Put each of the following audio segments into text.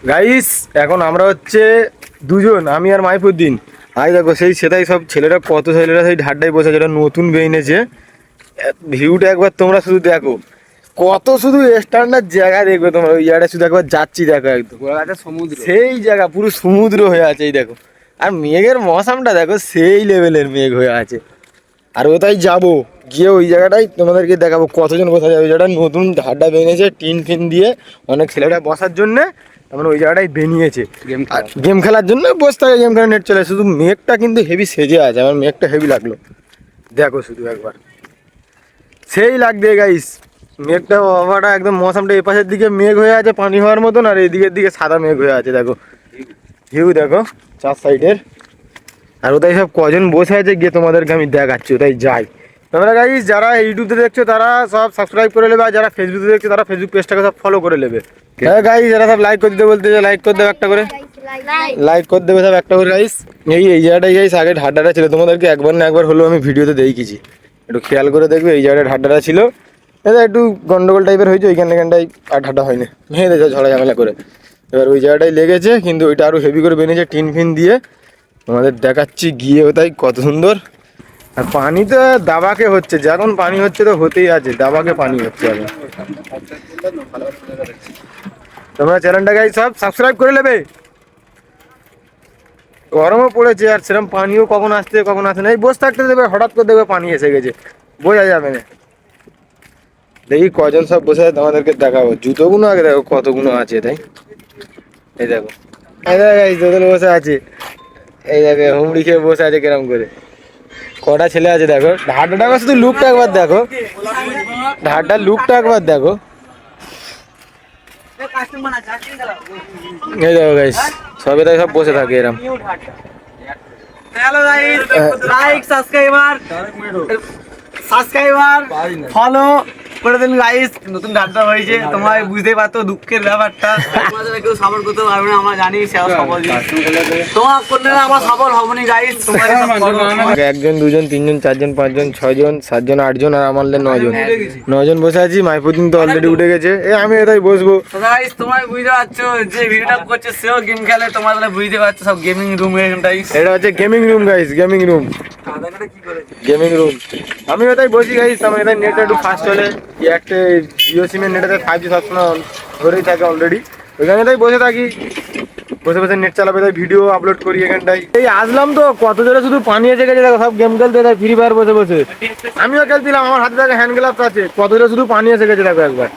Guys এখন আমরা হচ্ছে দুজন, আমি আর মাইফুদ্দিন। আই দেখো সেই সেটাই সব ছেলেরা, কত ছেলেরা সেই ঢাড্ডায় বসে, যেটা নতুন বেরিয়েছে। ভিউটা একবার তোমরা শুধু দেখো, কত শুধু স্ট্যান্ডার্ড জায়গা দেখবে তোমরা। ওই জায়গাটা শুধু একবার যাচ্ছি দেখো, একদম সমুদ্র, সেই জায়গা পুরো সমুদ্র হয়ে আছে। এই দেখো, আর মেঘের মৌসামটা দেখো, সেই লেভেলের মেঘ হয়ে আছে। আর ওটাই যাবো, গিয়ে ওই জায়গাটাই তোমাদেরকে দেখাবো কতজন বসা যাবে। ওই জায়গাটা নতুন ঢাড্ডা বেরিয়েছে টিন ফিন দিয়ে, অনেক ছেলেরা বসার জন্যে। মানে ওই জায়গাটাই বেরিয়েছে গেম খেলার জন্য, বসে থাকে গেম খেলা, নেট চলে। শুধু মেঘটা কিন্তু হেভি সেজে আছে, আমার মেঘটা হেভি লাগলো। দেখো শুধু একবার, সেই লাগবে গাইস মেঘটা। বাবাটা একদম মৌসামটা এই পাশের দিকে মেঘ হয়ে আছে পানি হওয়ার মতন, আর এই দিকের দিকে সাদা মেঘ হয়ে আছে। দেখো ভিউ দেখো চার সাইডের। আর ওটাই সব কজন বসে আছে, গিয়ে তোমাদেরকে আমি দেখাচ্ছি। ওটাই যাই। তোমরা গাইস যারা ইউটিউবে দেখছো তারা সব সাবস্ক্রাইব করে নেবে, আর যারা ফেসবুকে দেখছো তারা ফেসবুক পেজটাকে সব ফলো করে নেবে। হ্যাঁ গাইস, যারা সব লাইক করে দিতে বলতে, লাইক করে দেবে একটা করে, লাইক করে দেবে সব একটা করে গাইস। এই জায়গাটাই গাইস আগে ঢাড্ডাটা ছিল, তোমাদেরকে একবার না একবার হলেও আমি ভিডিওতে দেখিয়েছি। একটু খেয়াল করে দেখবে, এই জায়গাটা ঢাড্ডাটা ছিল। এটা একটু গন্ডগোল টাইপের হয়েছে, ওইখানটাই আর ঢাড্ডা হয়নি, ভেঙে দিয়েছে ঝড়া ঝামেলা করে। এবার ওই জায়গাটাই লেগেছে, কিন্তু ওইটা আরও হেভি করে বেরিয়েছে টিন ফিন দিয়ে। তোমাদের দেখাচ্ছি গিয়ে ওটাই কত সুন্দর। আর পানি তো দাবাকে হচ্ছে, যখন পানি হচ্ছে তো হতেই আছে, দাবাকে পানি হচ্ছে। এখন তোমরা চ্যানেলটাকে সব সাবস্ক্রাইব করে নেবে। গরমও পড়েছে, আর সেরকম পানিও কখন আসছে কখন আসে না। এই বসে থাকতে দেবে, হঠাৎ করে দেখবে পানি এসে গেছে, বোঝা যাবে না। দেখি কজন সব বসে আছে, তোমাদেরকে দেখাবো। জুতোগুলো আগে দেখো কতগুলো আছে, তাই এই দেখো, এই দেখো বসে আছে। এই দেখো হুমড়ি খেয়ে বসে আছে কিরম করে, কটা ছেলে আছে দেখো। ঢাড্ডাটা শুধু লুকটা একবার দেখো, ঢাড্ডার লুকটা একবার দেখো। এই দেখো গাইস, সবে তাই সব বসে থাকে এরম। Hello guys, like subscriber follow করে দিন গাইস। নতুন ঢাড্ডা হয়েছে, তোমরা বুঝতেই পারতো দুঃখের ব্যাপারটা। তোমাদের কেউ সাপোর্ট করতে পারবে না, আমরা জানি। তোমার করলে আমরা সফল হবো না গাইস। একজন দুজন তিনজন চারজন পাঁচজন ছয়জন সাতজন আটজন, আর আমার নজন বসে আছি। মাইফুদ্দিন তো অলরেডি উঠে গেছে, আমি এটাই বসবো। গাইস তোমরা বুঝতে পারছো, যে ভিডিওটা করছে সেও গেম খেলে, তোমরা বুঝতে পারছো সব গেমিং রুম। এটা হচ্ছে gaming room guys, gaming room, gaming room. আমি ওটাই বসি গাইস। আমার এটা নেট একটু ফাস্ট চলে, একটা জিও সিমের নেটাতে 5G সবসময় ধরেই থাকে অলরেডি। ওইখানে তাই বসে থাকি, বসে বসে নেট চালাবে, তাই ভিডিও আপলোড করি এখানটাই। এই আসলাম তো কত জোরে শুধু পানি এসে গেছে দেখো, সব গেম খেলতে তাই ফ্রি ফায়ার বসে বসে। আমিও খেলছিলাম, আমার হাতে দেখো হ্যান্ড গ্লাভস আছে। কত জোরে শুধু পানি এসে গেছে দেখো একবার,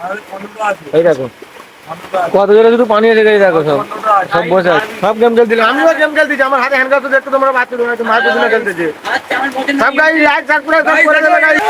এই দেখো কত জোরে শুধু পানি এসে গেছে দেখো। সব সব বসে আছে, সব গেম খেলছিলাম। আমিও গেম খেলতেছি, আমার হাতে হ্যান্ড গ্লাভস দেখতে তোমরা বাচ্চা তোমরা একটু মায়ের পেছনে খেলতেছে। সব গাইস লাইক সাবস্ক্রাইব সব করে দেবে গাইস।